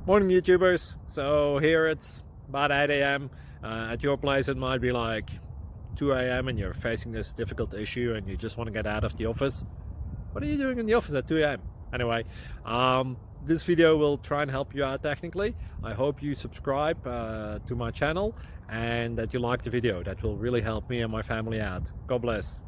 Morning YouTubers. So here it's about 8 a.m. At your place it might be like 2 a.m. and you're facing this difficult issue and you just want to get out of the office. What are you doing in the office at 2 a.m.? Anyway, this video will try and help you out technically. I hope you subscribe to my channel and that you like the video. That will really help me and my family out. God bless.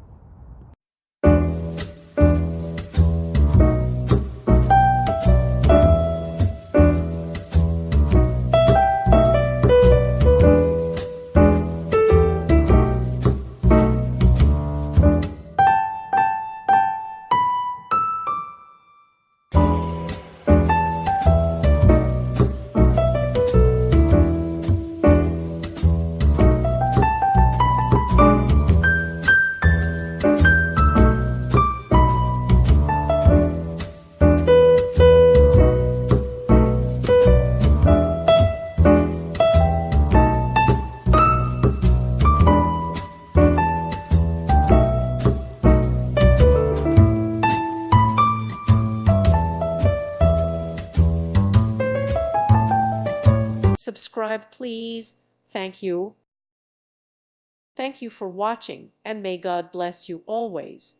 Subscribe, please. Thank you. Thank you for watching, and may God bless you always.